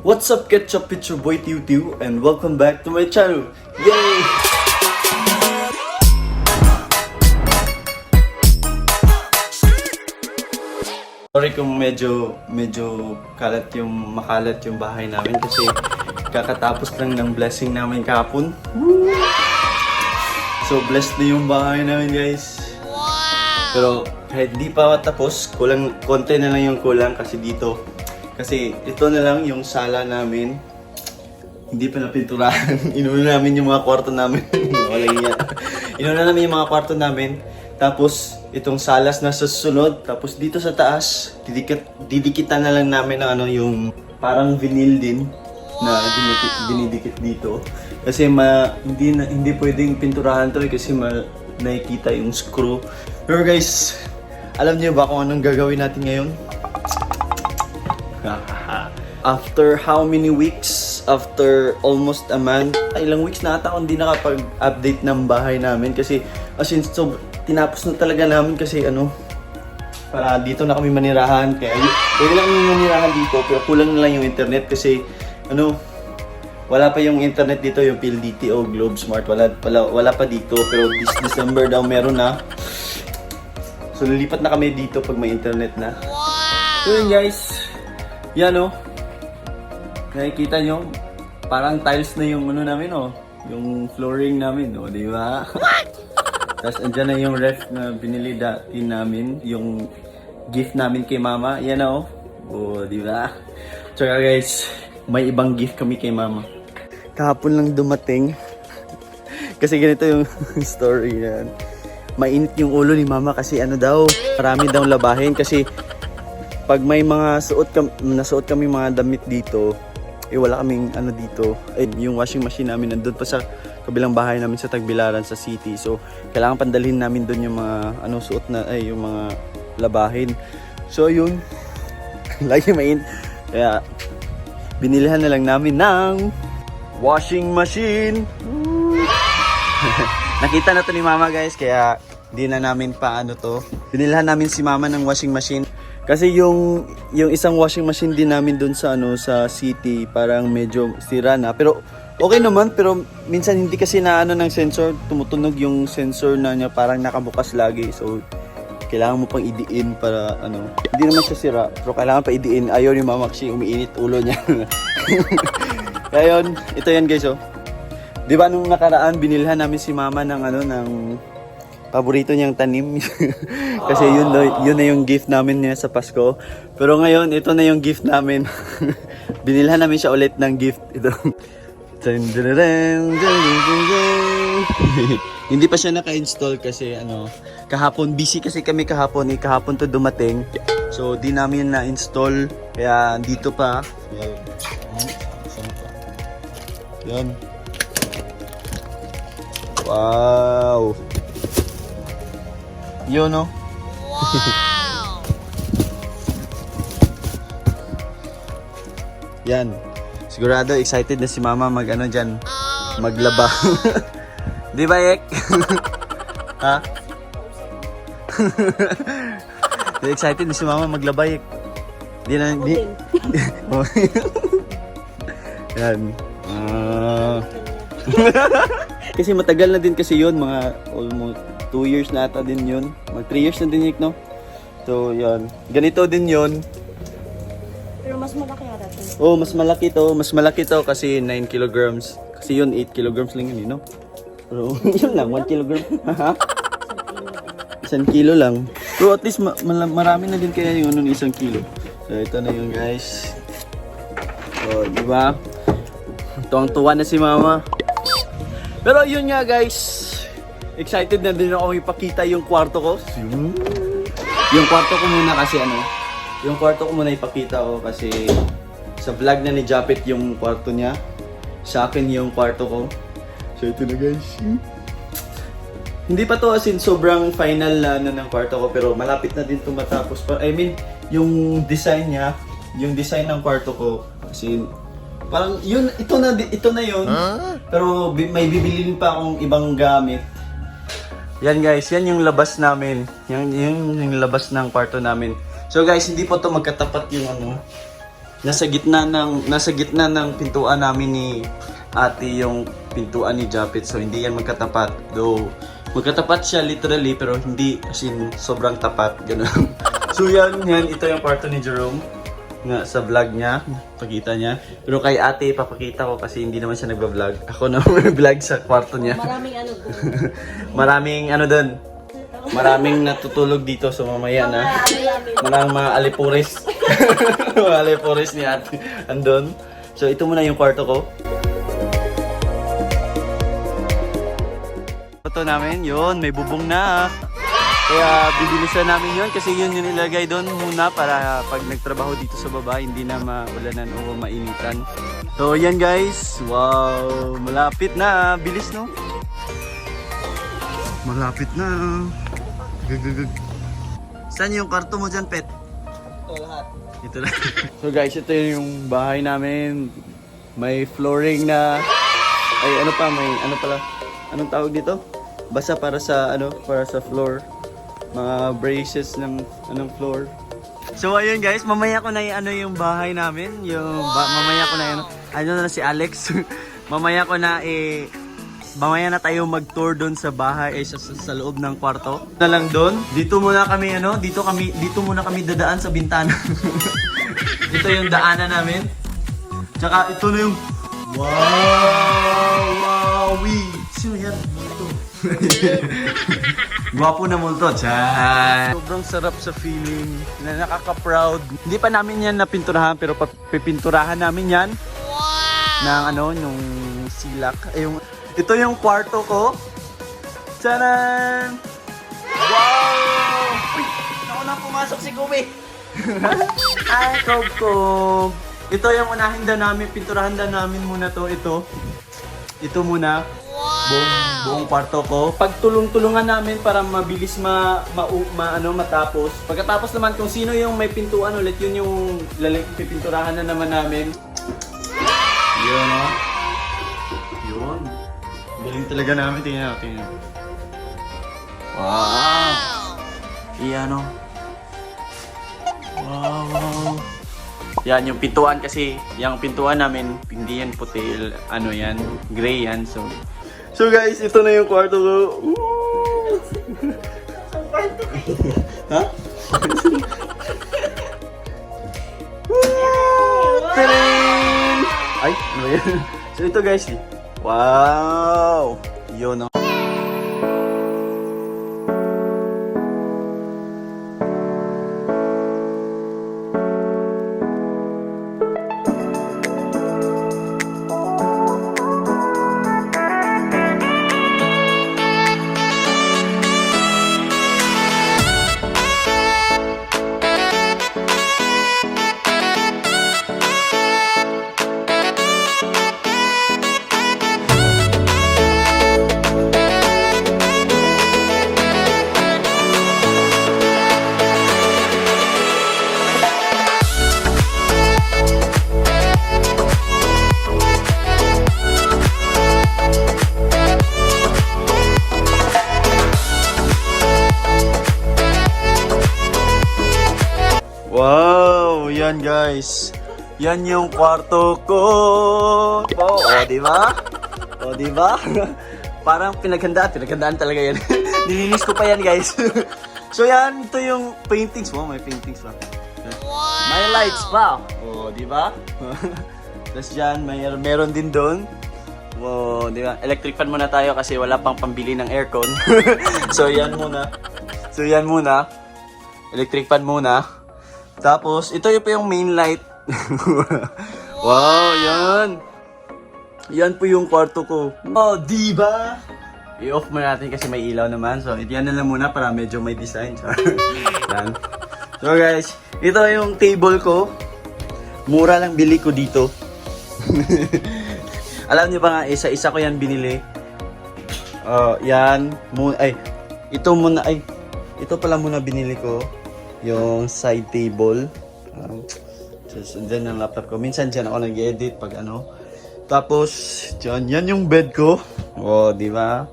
What's up, Ketchup? It's your boy Tiu and welcome back to my channel. Yay! Sorry kung medyo makalat yung bahay namin kasi kakatapos lang ng blessing namin kahapon. So blessed na yung bahay namin, guys. Pero kahit di pa tapos, konti na lang yung kulang kasi dito. Kasi ito na lang yung sala namin. Hindi pa napinturahan. Inuna namin yung mga kwarto namin. Wala niya. Inuna namin yung mga kwarto namin. Tapos itong salas na sa susunod. Tapos dito sa taas, didikitan na lang namin ng yung parang vinyl din na dinidikit dito. Kasi hindi pwedeng pinturahan to kasi nakikita yung screw. Pero guys, alam niyo ba kung anong gagawin natin ngayon? After how many weeks? After almost a month? Ilang weeks na ata akong hindi nakapag-update ng bahay namin kasi so tinapos na talaga namin kasi para dito na kami manirahan. Kaya pwede na kami manirahan dito pero kulang na lang yung internet kasi wala pa yung internet dito, yung PLDT o Globe Smart. Wala pa dito pero this December daw meron na. So lilipat na kami dito pag may internet na. So yun guys. Yan nakikita nyo, parang tiles na yung namin yung flooring namin di ba? Tapos andyan na yung ref na binili dati namin, yung gift namin kay mama, yan di ba? Tsaka guys, may ibang gift kami kay mama. Kahapon lang dumating, kasi ganito yung story yan. Mainit yung ulo ni mama kasi marami daw labahin kasi pag may mga nasuot kami mga damit dito, wala kaming dito. Yung washing machine namin nandun pa sa kabilang bahay namin sa Tagbilaran sa city. So, kailangan pandalhin namin dun yung mga suot na yung mga labahin. So, yun. Lagi mainit. Kaya binilihan na lang namin ng washing machine. Nakita na to ni mama, guys, kaya di na namin pa to. Binilihan namin si mama ng washing machine. Kasi yung isang washing machine din namin doon sa sa city, parang medyo sira na. Pero okay naman, pero minsan hindi kasi ng sensor, tumutunog yung sensor na niya, parang nakabukas lagi. So kailangan mo pang idiin para hindi naman siya sira, pero kailangan pa idiin. Ayaw ni mama kasi umiinit ulo niya. Kaya yun, ito yan guys. Di ba nung nakaraan binilhan namin si mama ng paborito niyang tanim. Kasi yun na yung gift namin niya sa Pasko. Pero ngayon, ito na yung gift namin. Binilhan namin siya ulit ng gift. Ito. Hindi pa siya naka-install kasi kahapon, busy kasi kami kahapon. Kahapon to dumating. So, di namin na-install. Kaya dito pa. Yan. Wow! Yun Wow! Yan. Sigurado excited na si mama dyan. Maglaba. Di ba, Ek? Ha? Excited na si mama maglaba, Ek. Yan. Kasi matagal na din kasi yun, mga almost 2 years na ata din yun. Mag 3 years na din yun, So, yan. Ganito din yun. Pero mas malaki yata ito. Oh, mas malaki to. Mas malaki to kasi 9 kilograms. Kasi yun, 8 kilograms lang yun, Pero, yun lang, 1 kilogram. 1 kilo lang. So, at least, marami na din kaya yung 1 kilo. So, ito na yun, guys. So, di ba? Tuwang-tuwa na si mama. Pero, yun nga, guys. Excited na din ako ipakita yung kwarto ko. Yung kwarto ko muna kasi yung kwarto ko muna ipakita ko kasi sa vlog na ni Japet yung kwarto niya. Sa akin yung kwarto ko. So ito na guys. Hindi pa to as in sobrang final na ng kwarto ko pero malapit na din matapos. I mean, yung design niya, yung design ng kwarto ko kasi parang ito na yun. Pero may bibilin pa akong ibang gamit. Yan guys, yan yung labas namin. Yung labas ng kwarto namin. So guys, hindi po to magkatapat yung nasa gitna ng pintuan namin ni ate yung pintuan ni Japet. So hindi yan magkatapat. Though magkatapat siya literally pero hindi as in sobrang tapat. Ganun. So yan, ito yung kwarto ni Jerome. Nga sa vlog niya, pakita niya. Pero kay ate, papakita ko kasi hindi naman siya nagba-vlog. Ako na mag-vlog sa kwarto niya. Maraming ano doon. Maraming ano doon. Maraming natutulog dito so mamaya na. Maraming mga alipuris. Mga alipuris ni ate. Andun. So ito muna yung kwarto ko. Ito namin, yun, may bubong na. Kaya bibilisan namin yun kasi yun yung nilagay doon muna para pag nagtrabaho dito sa baba hindi na maulanan o mainitan. So yan guys, wow, malapit na, bilis no? Malapit na. Saan yung kwarto mo dyan, Pet? Ito lahat. Ito lang. So guys, ito yung bahay namin. May flooring na, ay ano pa, may ano pala, anong tawag dito? Basta para sa ano, para sa floor. Mga braces ng anong floor. So ayun guys, mamaya ko na yung bahay namin, mamaya ko na ano na si Alex. mamaya na tayo mag-tour doon sa bahay sa loob ng kwarto. Na lang doon. Dito muna kami dadaan sa bintana. Ito yung daanan namin. Tsaka ito na yung wow, sino yan? Ito. Gwapo na multo, chay. Sobrang sarap sa feeling na nakaka-proud. Hindi pa namin yan napinturahan pero pipinturahan namin yan. Wow! Ng silak. Ito yung kwarto ko. Taran! Wow! Uy! Ako na pumasok si Gumi. Ay, Kob. Ito yung unahin namin, pinturahan namin muna to. Ito muna. Buong kwarto ko. Pagtulong-tulungan namin para mabilis matapos. Pagkatapos naman kung sino yung may pintuan ulit, yun yung pipinturahan na naman namin. Yun, no? Yun. Galing talaga namin. Tingnan natin. Wow! Iyan, no? Wow! Yan, yung pintuan kasi, yung pintuan namin, hindi yan puti, ano yan, gray yan. So guys, ito na yung kwarto ko. Ha? Taring! Ay, ano ba yan? So ito guys, wow! Yun, no? Wow, yan guys. Yan yung kwarto ko. Oh, di ba? Oh, di ba? Parang pinaghandaan talaga yan. Nilinis ko pa yan, guys. So yan, ito yung paintings. Wow, may paintings pa. Wow. May lights pa. Oh, di ba? Tapos dyan, meron din doon. Wow, di ba? Electric fan muna tayo kasi wala pang pambili ng aircon. So yan muna. Electric fan muna. Tapos, ito yung main light. Wow, yan. Yan po yung kwarto ko. Oh, di ba? I-off mo natin kasi may ilaw naman. So, yan na lang muna para medyo may design. Yan. So, guys, ito yung table ko. Mura lang bili ko dito. Alam niyo ba nga, isa-isa ko yan binili. Yan. Ito pala muna binili ko. Yung side table. Dyan yung laptop ko. Minsan dyan ako nag-edit pag ano. Tapos, dyan, yan yung bed ko. Oh, di ba?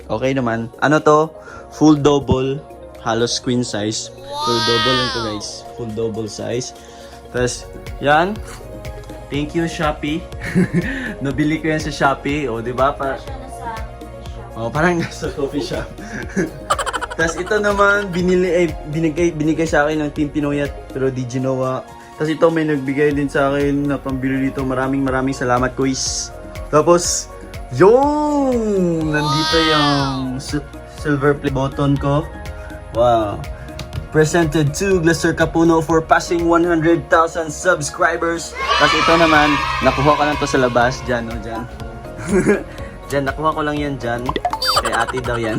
Okay naman. Ano to? Full double. Halos queen size. Full double lang to guys. Full double size. Tapos, yan. Thank you, Shopee. Nabili ko yan sa Shopee. O, di ba? Siya na sa shop. Oh, parang nasa coffee shop. Tapos ito naman, binigay sa akin ng Team Pinoy at pero di ginawa. Tapos ito may nagbigay din sa akin na pambili dito. Maraming salamat, Kuis. Tapos, yung nandito yung silver play button ko. Wow. Presented to Glaser Capuno for passing 100,000 subscribers. Tapos ito naman, nakuha ko lang to sa labas. Dyan, o dyan. Dyan, nakuha ko lang yan dyan. Kay ate daw yan.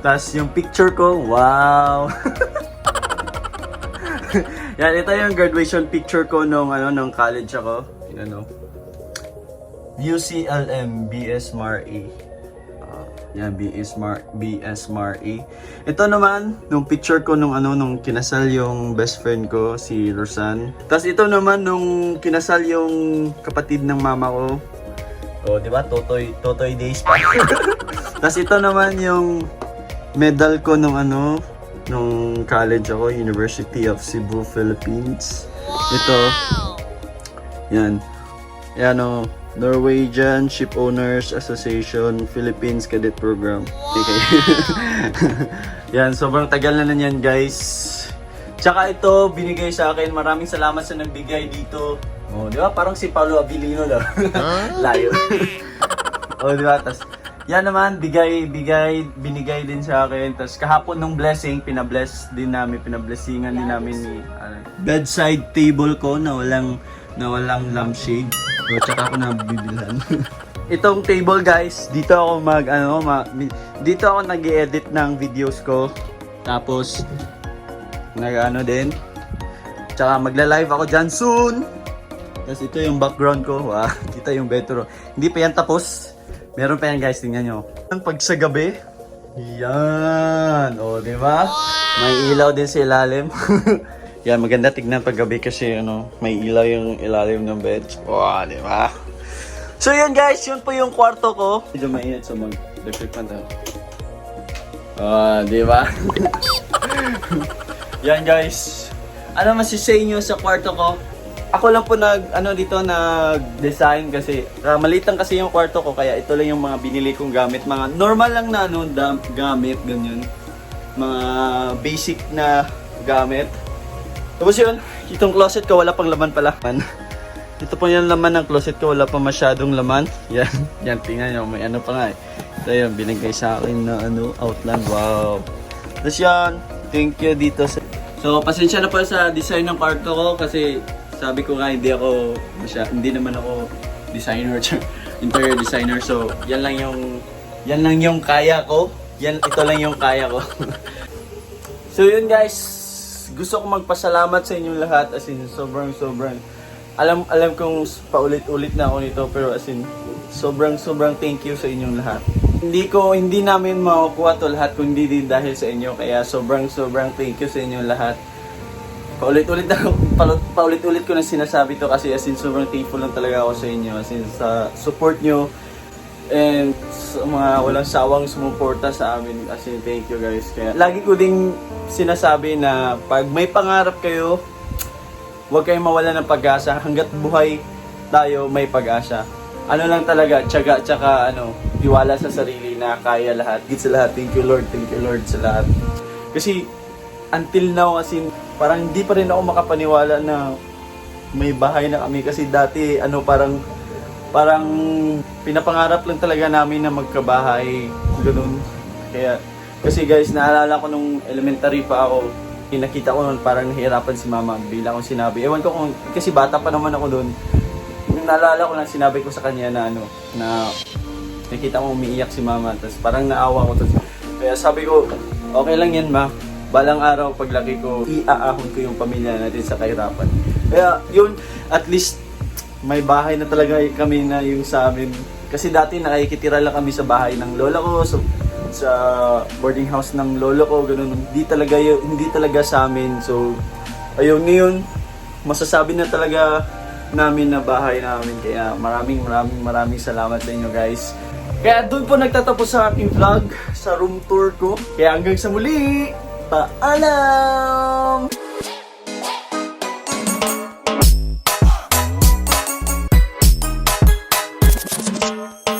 Tapos yung picture ko, wow! Yan, ito yung graduation picture ko nung college ako. UCLM BS MARE. Yan, BS MARE. Ito naman, nung picture ko nung kinasal yung best friend ko, si Rosan. Tapos ito naman nung kinasal yung kapatid ng mama ko. Oh, di ba? Totoy days pa. Tapos ito naman yung medal ko nung college ako, University of Cebu, Philippines. Ito. Yan. Yan Norwegian Ship Owners Association Philippines Cadet Program. Okay. Yan, sobrang tagal na yan, guys. Tsaka ito, binigay sa akin. Maraming salamat sa nagbigay dito. Oh, di ba? Parang si Paolo Abilino lang. Layo. Oh, di ba? Tas, yan naman, binigay din sa akin. Tapos kahapon nung blessing, pinablessingan din namin ni bedside table ko na walang lampshade. So, tsaka ako nabibilhan. Itong table, guys, dito ako dito ako nag-edit ng videos ko. Tapos din. Tsaka magla-live ako dyan soon. Tapos ito yung background ko. Wow, dito yung bedroom. Hindi pa yan tapos. Meron pa yan, guys, tingnan nyo. Pag sa gabi, yan. O, di ba? May ilaw din sa ilalim. Yan, maganda tignan pag gabi kasi may ilaw yung ilalim ng bed. Wow, di ba? So yun, guys, yun po yung kwarto ko. Medyo mainit so mag-electric fan tayo. Di ba? Yan, guys. Ano masisay nyo sa kwarto ko? Ako lang po nag-design kasi maliit lang kasi yung kwarto ko kaya ito lang yung mga binili kong gamit. Mga normal lang na gamit, ganyan. Mga basic na gamit. Tapos yun, itong closet ko wala pang laman pala. Ito po yung laman ng closet ko, wala pa masyadong laman. Yan, tingnan nyo, may pa nga eh. Ito yun, binigay sa akin na outline, wow. Tapos yan, thank you dito sa... So, pasensya na po sa design ng kwarto ko kasi sabi ko nga hindi naman ako designer, interior designer. So, yan lang yung kaya ko. Ito lang yung kaya ko. So yun, guys. Gusto ko magpasalamat sa inyong lahat, as in sobrang alam kong paulit-ulit na ako nito, pero as in sobrang thank you sa inyong lahat. Hindi namin makukuha to lahat kung hindi din dahil sa inyo, kaya sobrang thank you sa inyong lahat. Paulit-ulit ko na sinasabi to kasi as in sobrang thankful lang talaga ako sa inyo, as in sa support nyo and sa mga walang sawang sumuporta sa amin, as in thank you, guys. Kaya lagi ko ding sinasabi na pag may pangarap kayo, huwag kayong mawala ng pag-asa. Hanggat buhay tayo, may pag-asa. Ano lang talaga, tiyaga, tsaka tiwala sa sarili na kaya lahat. Sa lahat, thank you Lord sa lahat. Kasi until now, as in, parang hindi pa rin ako makapaniwala na may bahay na kami. Kasi dati, parang pinapangarap lang talaga namin na magkabahay, ganun. Kasi guys, naalala ko nung elementary pa ako, nakita ko nun parang nahihirapan si mama, bigla akong sinabi. Ewan ko kasi bata pa naman ako doon. Naalala ko lang, sinabi ko sa kanya na nakita ko umiiyak si mama, tapos parang naawa ko. Kaya sabi ko, okay lang yan ma, balang araw paglaki ko, iaahon ko yung pamilya natin sa kahirapan. Kaya yun, at least may bahay na talaga kami na yung sa amin. Kasi dati nakikitira lang kami sa bahay ng lola ko, sa boarding house ng lolo ko, ganun. Hindi talaga sa amin. So, ayun, ngayon, masasabi na talaga namin na bahay namin. Kaya maraming salamat sa inyo, guys. Kaya doon po nagtatapos sa aking vlog sa room tour ko. Kaya hanggang sa muli, paalam! Bye.